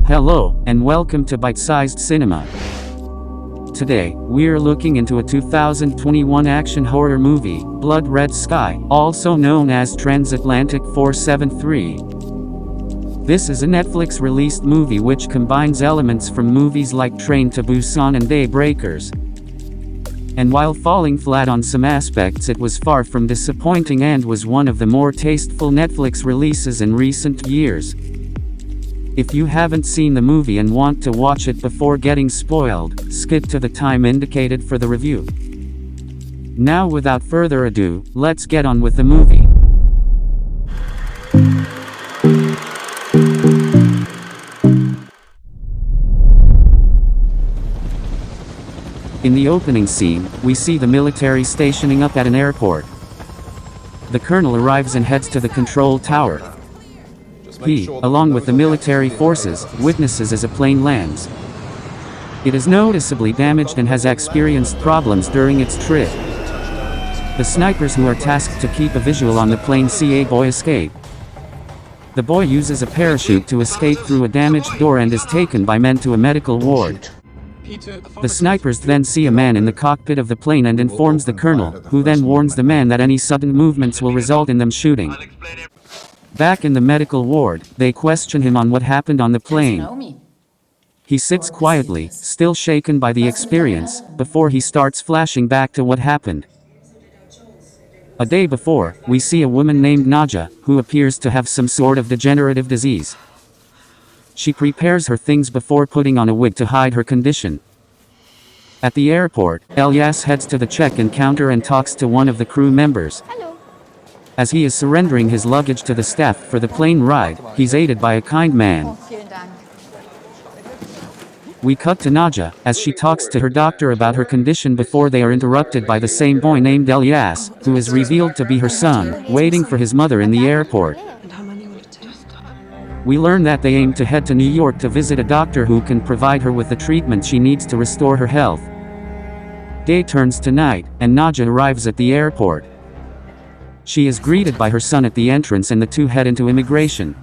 Hello, and welcome to Bite-Sized Cinema. Today, we're looking into a 2021 action horror movie, Blood Red Sky, also known as Transatlantic 473. This is a Netflix-released movie which combines elements from movies like Train to Busan and Daybreakers. And while falling flat on some aspects, it was far from disappointing and was one of the more tasteful Netflix releases in recent years. If you haven't seen the movie and want to watch it before getting spoiled, skip to the time indicated for the review. Now without further ado, let's get on with the movie. In the opening scene, we see the military stationing up at an airport. The colonel arrives and heads to the control tower. He, along with the military forces, witnesses as a plane lands. It is noticeably damaged and has experienced problems during its trip. The snipers who are tasked to keep a visual on the plane see a boy escape. The boy uses a parachute to escape through a damaged door and is taken by men to a medical ward. The snipers then see a man in the cockpit of the plane and informs the colonel, who then warns the man that any sudden movements will result in them shooting. Back in the medical ward, they question him on what happened on the plane. He sits quietly, still shaken by the experience, before he starts flashing back to what happened. A day before, we see a woman named Naja, who appears to have some sort of degenerative disease. She prepares her things before putting on a wig to hide her condition. At the airport, Elias heads to the check-in counter and talks to one of the crew members. As he is surrendering his luggage to the staff for the plane ride, he's aided by a kind man. We cut to Naja, as she talks to her doctor about her condition before they are interrupted by the same boy named Elias, who is revealed to be her son, waiting for his mother in the airport. We learn that they aim to head to New York to visit a doctor who can provide her with the treatment she needs to restore her health. Day turns to night, and Naja arrives at the airport. She is greeted by her son at the entrance and the two head into immigration.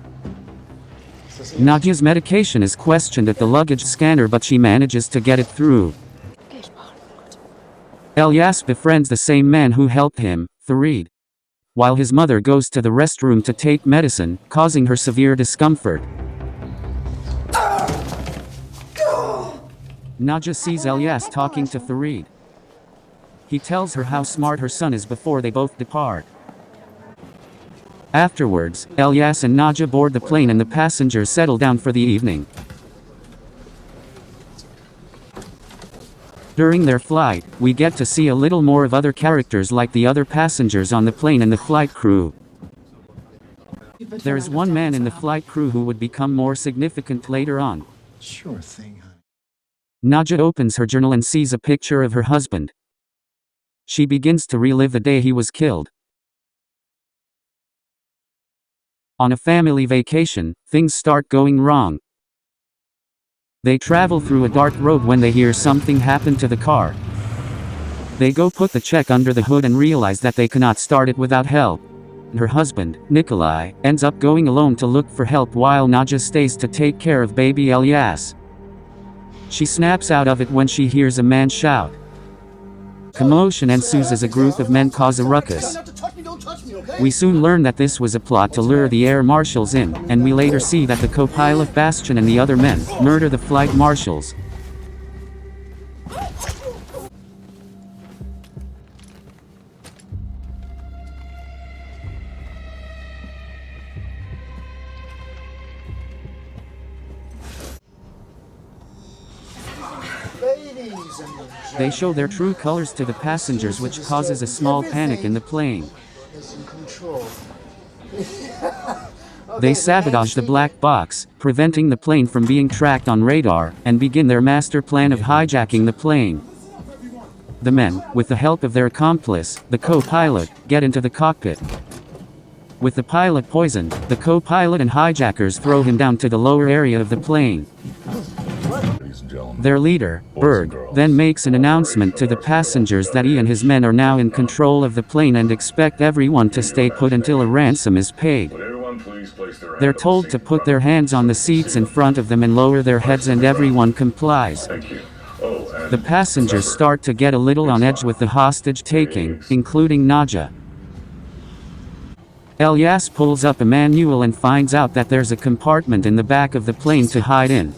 Naja's medication is questioned at the luggage scanner, but she manages to get it through. Elias befriends the same man who helped him, Farid, while his mother goes to the restroom to take medicine, causing her severe discomfort. Naja sees Elias talking to Farid. He tells her how smart her son is before they both depart. Afterwards, Elias and Naja board the plane and the passengers settle down for the evening. During their flight, we get to see a little more of other characters like the other passengers on the plane and the flight crew. There is one man in the flight crew who would become more significant later on. Sure thing, honey. Naja opens her journal and sees a picture of her husband. She begins to relive the day he was killed. On a family vacation, things start going wrong. They travel through a dark road when they hear something happen to the car. They go put the check under the hood and realize that they cannot start it without help. Her husband, Nikolai, ends up going alone to look for help while Naja stays to take care of baby Elias. She snaps out of it when she hears a man shout. Commotion ensues as a group of men cause a ruckus. We soon learn that this was a plot to lure the air marshals in, and we later see that the co-pilot Bastian and the other men murder the flight marshals. They show their true colors to the passengers, which causes a small panic in the plane. They sabotage the black box, preventing the plane from being tracked on radar, and begin their master plan of hijacking the plane. The men, with the help of their accomplice, the co-pilot, get into the cockpit. With the pilot poisoned, the co-pilot and hijackers throw him down to the lower area of the plane. Their leader, Berg, then makes an announcement to the passengers that he and his men are now in control of the plane and expect everyone to stay put until a ransom is paid. They're told to put their hands on the seats in front of them and lower their heads, and everyone complies. The passengers start to get a little on edge with the hostage taking, including Nadja. Elias pulls up a manual and finds out that there's a compartment in the back of the plane to hide in.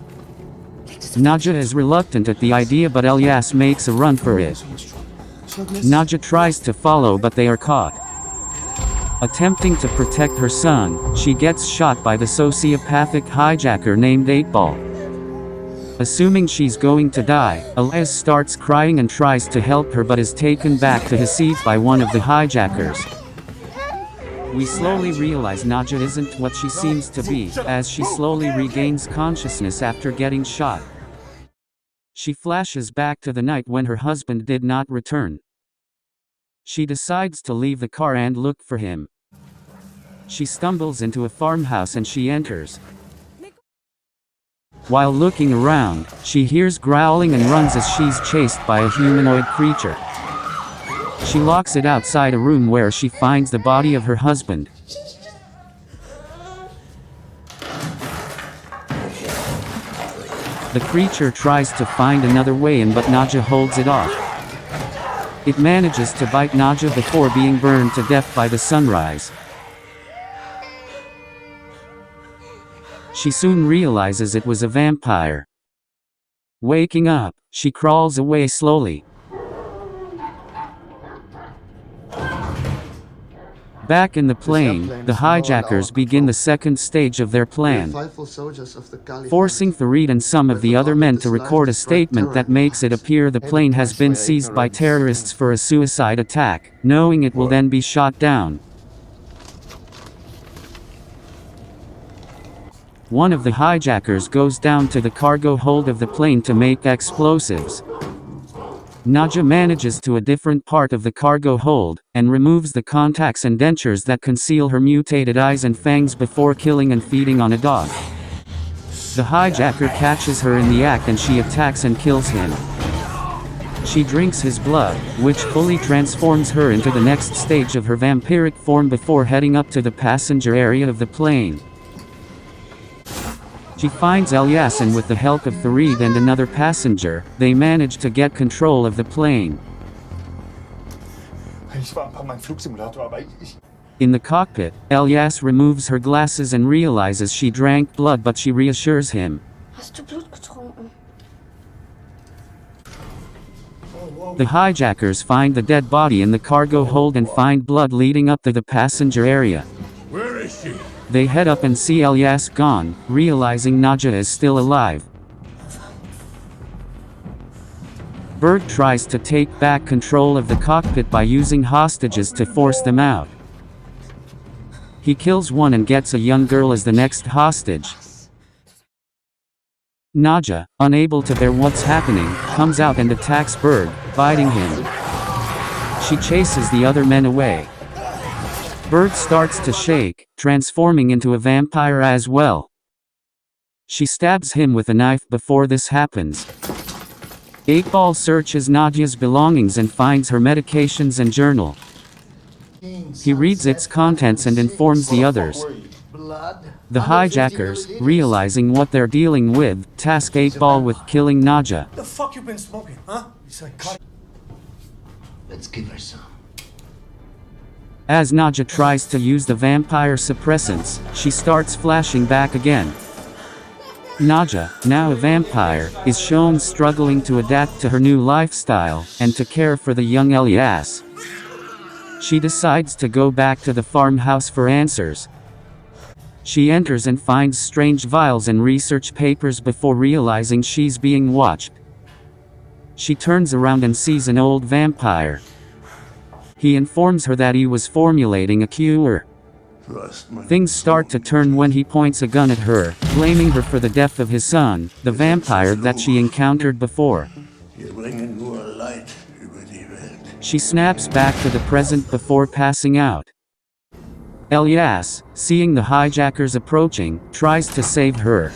Nadja is reluctant at the idea, but Elias makes a run for it. Nadja tries to follow, but they are caught. Attempting to protect her son, she gets shot by the sociopathic hijacker named 8-Ball. Assuming she's going to die, Elias starts crying and tries to help her, but is taken back to his seat by one of the hijackers. We slowly realize Nadja isn't what she seems to be, as she slowly regains consciousness after getting shot. She flashes back to the night when her husband did not return. She decides to leave the car and look for him. She stumbles into a farmhouse and she enters. While looking around, she hears growling and runs as she's chased by a humanoid creature. She locks it outside a room where she finds the body of her husband. The creature tries to find another way in, but Nadja holds it off. It manages to bite Nadja before being burned to death by the sunrise. She soon realizes it was a vampire. Waking up, she crawls away slowly. Back in the plane, the hijackers begin the second stage of their plan, forcing Farid and some of the other men to record a statement that makes it appear the plane has been seized by terrorists for a suicide attack, knowing it will then be shot down. One of the hijackers goes down to the cargo hold of the plane to make explosives. Nadja manages to a different part of the cargo hold, and removes the contacts and dentures that conceal her mutated eyes and fangs before killing and feeding on a dog. The hijacker catches her in the act and she attacks and kills him. She drinks his blood, which fully transforms her into the next stage of her vampiric form before heading up to the passenger area of the plane. She finds Elias, and with the help of Farid and another passenger, they manage to get control of the plane. In the cockpit, Elias removes her glasses and realizes she drank blood, but she reassures him. The hijackers find the dead body in the cargo hold and find blood leading up to the passenger area. Where is she? They head up and see Elias gone, realizing Nadja is still alive. Berg tries to take back control of the cockpit by using hostages to force them out. He kills one and gets a young girl as the next hostage. Nadja, unable to bear what's happening, comes out and attacks Berg, biting him. She chases the other men away. Berg starts to shake, transforming into a vampire as well. She stabs him with a knife before this happens. 8-Ball searches Nadja's belongings and finds her medications and journal. He reads its contents and informs the others. The hijackers, realizing what they're dealing with, task 8-Ball with killing Nadja. The fuck you been smoking, huh? Let's give her some. As Nadja tries to use the vampire suppressants, she starts flashing back again. Nadja, now a vampire, is shown struggling to adapt to her new lifestyle, and to care for the young Elias. She decides to go back to the farmhouse for answers. She enters and finds strange vials and research papers before realizing she's being watched. She turns around and sees an old vampire. He informs her that he was formulating a cure. Things start to turn when he points a gun at her, blaming her for the death of his son, the vampire that she encountered before. She snaps back to the present before passing out. Elias, seeing the hijackers approaching, tries to save her.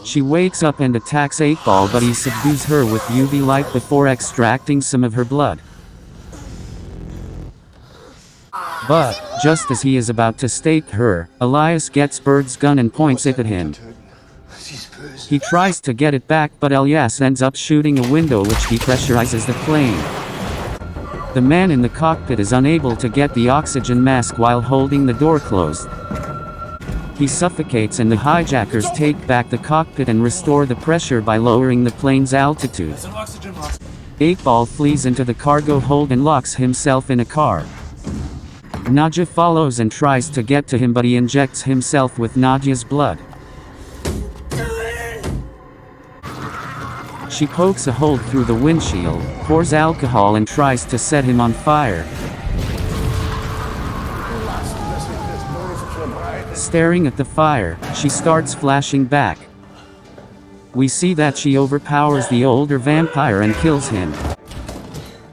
She wakes up and attacks 8-Ball, but he subdues her with UV light before extracting some of her blood. But, just as he is about to stake her, Elias gets Bird's gun and points it at him. He tries to get it back, but Elias ends up shooting a window which depressurizes the plane. The man in the cockpit is unable to get the oxygen mask while holding the door closed. He suffocates and the hijackers take back the cockpit and restore the pressure by lowering the plane's altitude. 8-Ball flees into the cargo hold and locks himself in a car. Nadja follows and tries to get to him, but he injects himself with Nadia's blood. She pokes a hole through the windshield, pours alcohol and tries to set him on fire. Staring at the fire, she starts flashing back. We see that she overpowers the older vampire and kills him.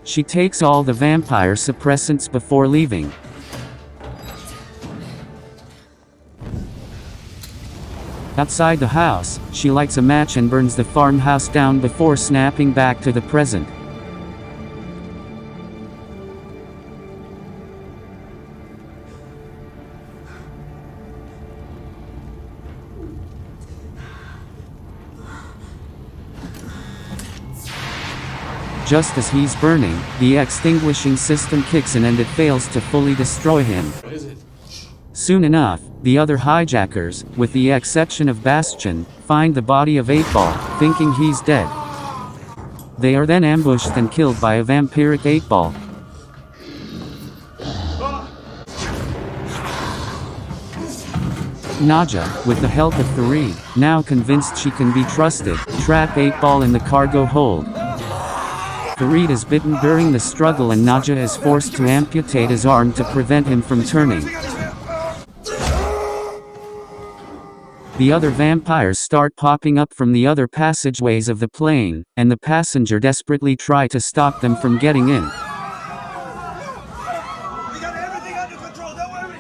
She takes all the vampire suppressants before leaving. Outside the house, she lights a match and burns the farmhouse down before snapping back to the present. Just as he's burning, the extinguishing system kicks in and it fails to fully destroy him. Soon enough, the other hijackers, with the exception of Bastion, find the body of 8-Ball, thinking he's dead. They are then ambushed and killed by a vampiric 8-Ball. Nadja, with the help of Fareed, now convinced she can be trusted, trap 8-Ball in the cargo hold. Fareed is bitten during the struggle and Nadja is forced to amputate his arm to prevent him from turning. The other vampires start popping up from the other passageways of the plane, and the passenger desperately try to stop them from getting in. We got everything under control, don't worry.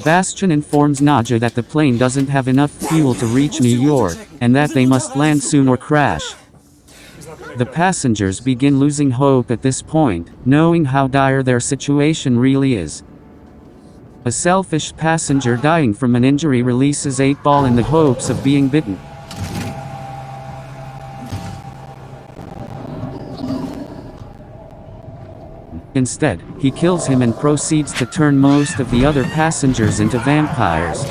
Bastion informs Nadja that the plane doesn't have enough fuel to reach New York, and that they must land soon or crash. The passengers begin losing hope at this point, knowing how dire their situation really is. A selfish passenger dying from an injury releases 8-Ball in the hopes of being bitten. Instead, he kills him and proceeds to turn most of the other passengers into vampires.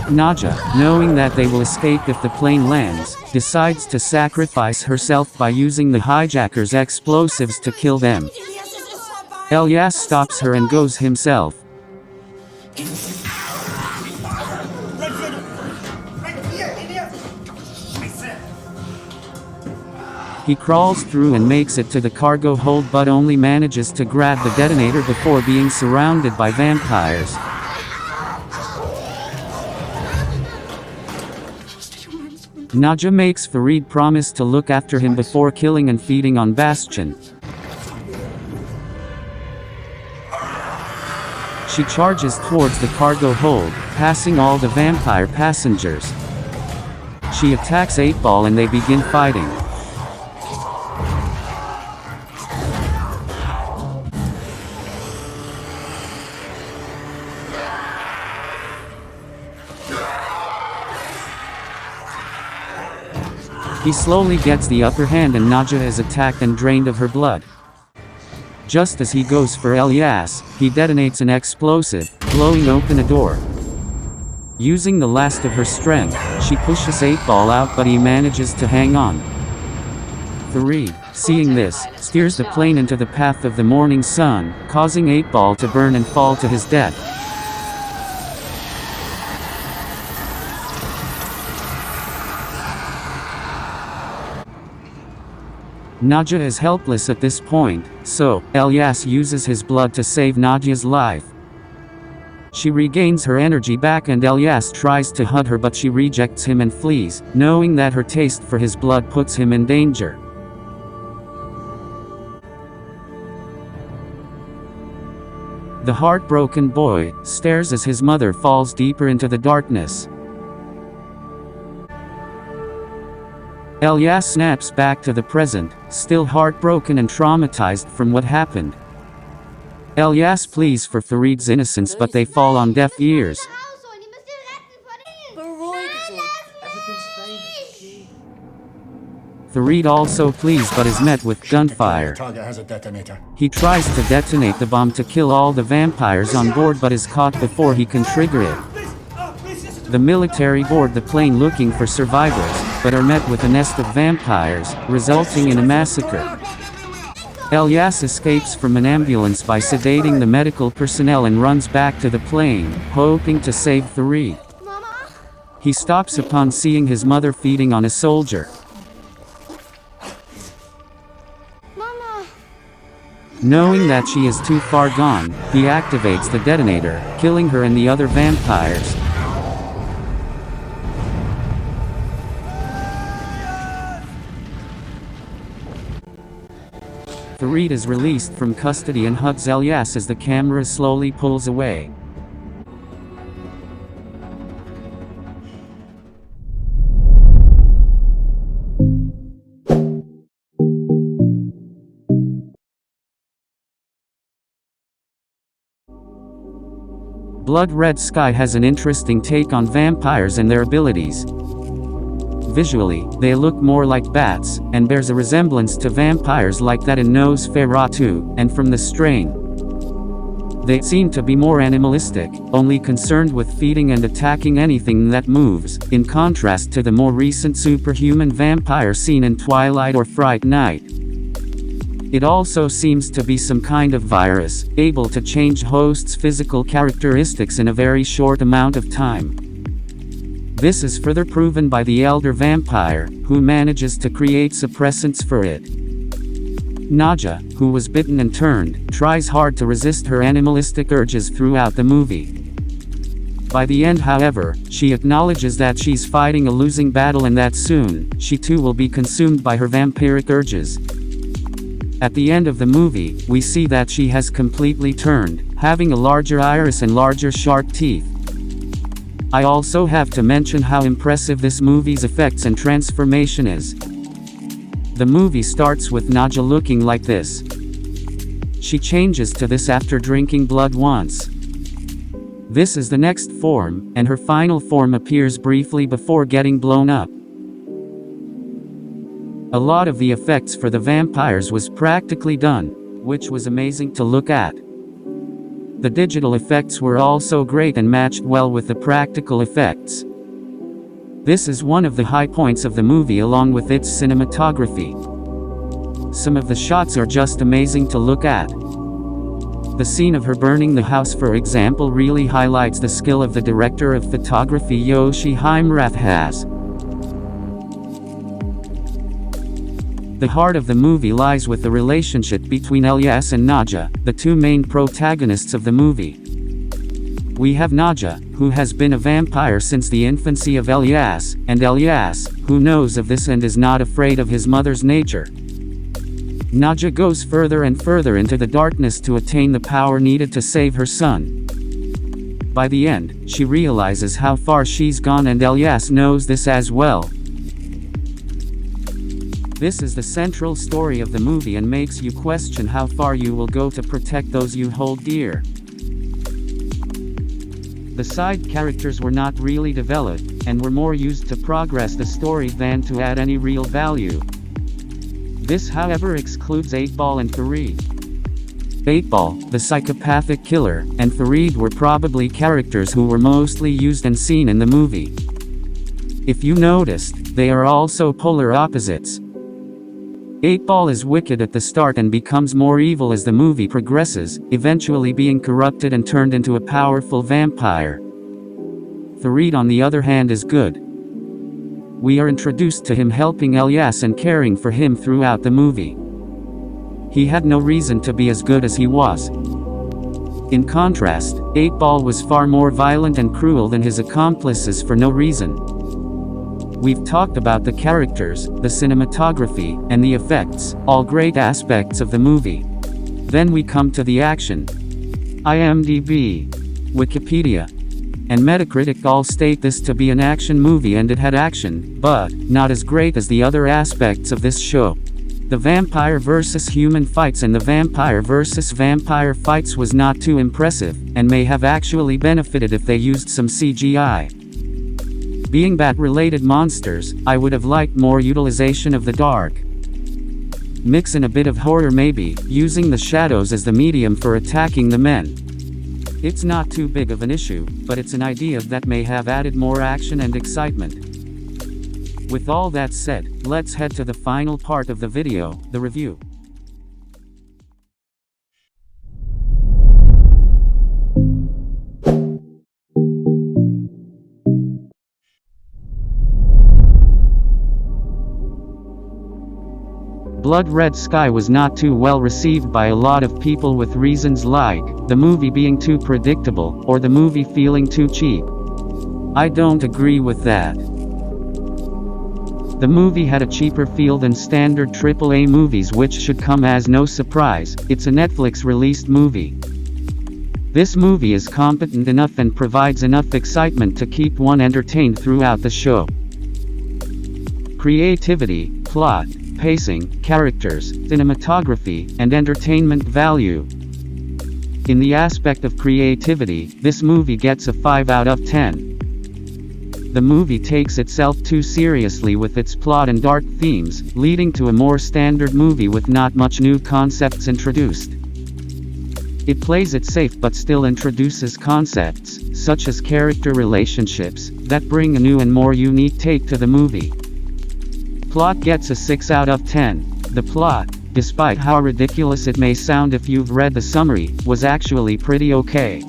Nadja, knowing that they will escape if the plane lands, decides to sacrifice herself by using the hijackers' explosives to kill them. Elias stops her and goes himself. He crawls through and makes it to the cargo hold but only manages to grab the detonator before being surrounded by vampires. Nadja makes Fareed promise to look after him before killing and feeding on Bastion. She charges towards the cargo hold, passing all the vampire passengers. She attacks 8-Ball and they begin fighting. He slowly gets the upper hand and Nadja is attacked and drained of her blood. Just as he goes for Elias, he detonates an explosive, blowing open a door. Using the last of her strength, she pushes 8-Ball out but he manages to hang on. Fareed, seeing this, steers the plane into the path of the morning sun, causing 8-Ball to burn and fall to his death. Nadja is helpless at this point, so Elias uses his blood to save Nadia's life. She regains her energy back and Elias tries to hug her but she rejects him and flees, knowing that her taste for his blood puts him in danger. The heartbroken boy stares as his mother falls deeper into the darkness. Elias snaps back to the present, still heartbroken and traumatized from what happened. Elias pleads for Farid's innocence, but they fall on deaf ears. Farid also pleads but is met with gunfire. He tries to detonate the bomb to kill all the vampires on board but is caught before he can trigger it. The military board the plane looking for survivors, but are met with a nest of vampires, resulting in a massacre. Elias escapes from an ambulance by sedating the medical personnel and runs back to the plane, hoping to save Farid. He stops upon seeing his mother feeding on a soldier. Knowing that she is too far gone, he activates the detonator, killing her and the other vampires. Farid is released from custody and hugs Elias as the camera slowly pulls away. Blood Red Sky has an interesting take on vampires and their abilities. Visually, they look more like bats, and bears a resemblance to vampires like that in Nosferatu, and from the strain. They seem to be more animalistic, only concerned with feeding and attacking anything that moves, in contrast to the more recent superhuman vampire seen in Twilight or Fright Night. It also seems to be some kind of virus, able to change hosts' physical characteristics in a very short amount of time. This is further proven by the elder vampire, who manages to create suppressants for it. Naja, who was bitten and turned, tries hard to resist her animalistic urges throughout the movie. By the end, however, she acknowledges that she's fighting a losing battle and that soon, she too will be consumed by her vampiric urges. At the end of the movie, we see that she has completely turned, having a larger iris and larger sharp teeth. I also have to mention how impressive this movie's effects and transformation is. The movie starts with Naja looking like this. She changes to this after drinking blood once. This is the next form, and her final form appears briefly before getting blown up. A lot of the effects for the vampires was practically done, which was amazing to look at. The digital effects were also great and matched well with the practical effects. This is one of the high points of the movie along with its cinematography. Some of the shots are just amazing to look at. The scene of her burning the house, for example, really highlights the skill of the director of photography Yoshi Heimrath has. The heart of the movie lies with the relationship between Elias and Naja, the two main protagonists of the movie. We have Naja, who has been a vampire since the infancy of Elias, and Elias, who knows of this and is not afraid of his mother's nature. Naja goes further and further into the darkness to attain the power needed to save her son. By the end, she realizes how far she's gone and Elias knows this as well. This is the central story of the movie and makes you question how far you will go to protect those you hold dear. The side characters were not really developed, and were more used to progress the story than to add any real value. This however excludes 8-Ball and Farid. 8-Ball, the psychopathic killer, and Farid were probably characters who were mostly used and seen in the movie. If you noticed, they are also polar opposites. 8-Ball is wicked at the start and becomes more evil as the movie progresses, eventually being corrupted and turned into a powerful vampire. Farid on the other hand is good. We are introduced to him helping Elias and caring for him throughout the movie. He had no reason to be as good as he was. In contrast, 8-Ball was far more violent and cruel than his accomplices for no reason. We've talked about the characters, the cinematography, and the effects, all great aspects of the movie. Then we come to the action. IMDb, Wikipedia, and Metacritic all state this to be an action movie, and it had action, but not as great as the other aspects of this show. The vampire versus human fights and the vampire versus vampire fights was not too impressive, and may have actually benefited if they used some CGI. Being bat-related monsters, I would have liked more utilization of the dark. Mix in a bit of horror maybe, using the shadows as the medium for attacking the men. It's not too big of an issue, but it's an idea that may have added more action and excitement. With all that said, let's head to the final part of the video, the review. Blood Red Sky was not too well received by a lot of people, with reasons like the movie being too predictable, or the movie feeling too cheap. I don't agree with that. The movie had a cheaper feel than standard AAA movies, which should come as no surprise. It's a Netflix-released movie. This movie is competent enough and provides enough excitement to keep one entertained throughout the show. Creativity, plot, pacing, characters, cinematography, and entertainment value. In the aspect of creativity, this movie gets a 5 out of 10. The movie takes itself too seriously with its plot and dark themes, leading to a more standard movie with not much new concepts introduced. It plays it safe but still introduces concepts, such as character relationships, that bring a new and more unique take to the movie. Plot gets a 6 out of 10. The plot, despite how ridiculous it may sound if you've read the summary, was actually pretty okay.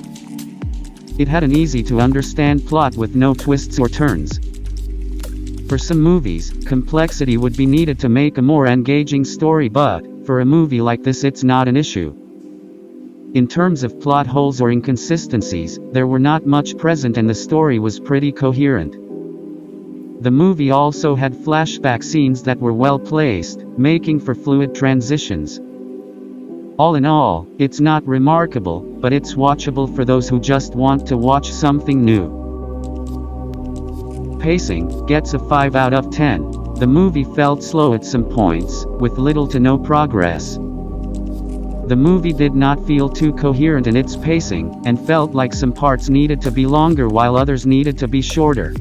It had an easy-to-understand plot with no twists or turns. For some movies, complexity would be needed to make a more engaging story, but for a movie like this it's not an issue. In terms of plot holes or inconsistencies, there were not much present and the story was pretty coherent. The movie also had flashback scenes that were well placed, making for fluid transitions. All in all, it's not remarkable, but it's watchable for those who just want to watch something new. Pacing gets a 5 out of 10. The movie felt slow at some points, with little to no progress. The movie did not feel too coherent in its pacing, and felt like some parts needed to be longer while others needed to be shorter.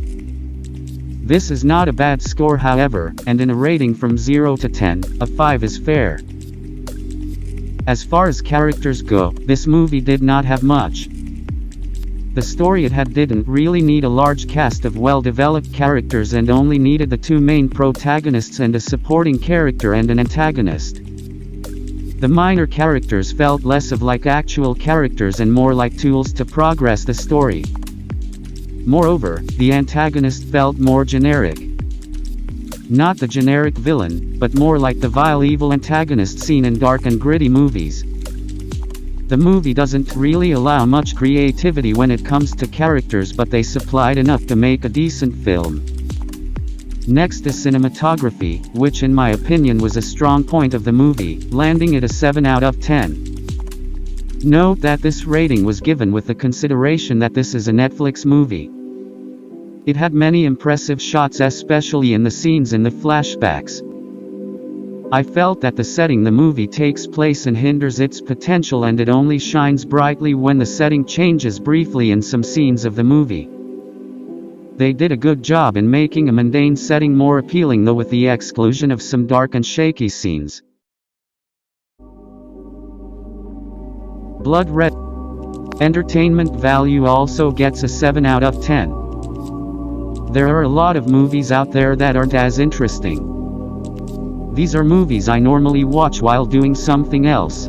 This is not a bad score, however, and in a rating from 0 to 10, a 5 is fair. As far as characters go, this movie did not have much. The story it had didn't really need a large cast of well-developed characters and only needed the two main protagonists and a supporting character and an antagonist. The minor characters felt less of like actual characters and more like tools to progress the story. Moreover, the antagonist felt more generic. Not the generic villain, but more like the vile evil antagonist seen in dark and gritty movies. The movie doesn't really allow much creativity when it comes to characters, but they supplied enough to make a decent film. Next is cinematography, which in my opinion was a strong point of the movie, landing it a 7 out of 10. Note that this rating was given with the consideration that this is a Netflix movie. It had many impressive shots, especially in the scenes in the flashbacks. I felt that the setting the movie takes place in hinders its potential, and it only shines brightly when the setting changes briefly in some scenes of the movie. They did a good job in making a mundane setting more appealing, though with the exclusion of some dark and shaky scenes. Blood Red entertainment value also gets a 7 out of 10. There are a lot of movies out there that aren't as interesting. These are movies I normally watch while doing something else.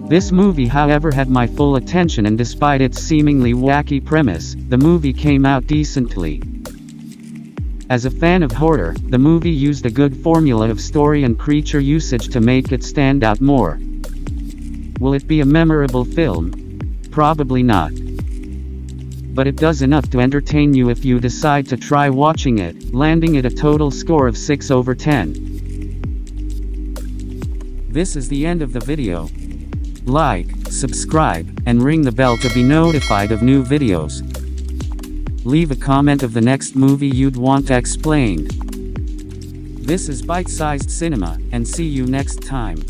This movie, however, had my full attention, and despite its seemingly wacky premise, the movie came out decently. As a fan of horror, the movie used a good formula of story and creature usage to make it stand out more. Will it be a memorable film? Probably not. But it does enough to entertain you if you decide to try watching it, landing it a total score of 6 over 10. This is the end of the video. like, subscribe, and ring the bell to be notified of new videos. Leave a comment of the next movie you'd want explained. This is Bite-Sized Cinema, and see you next time.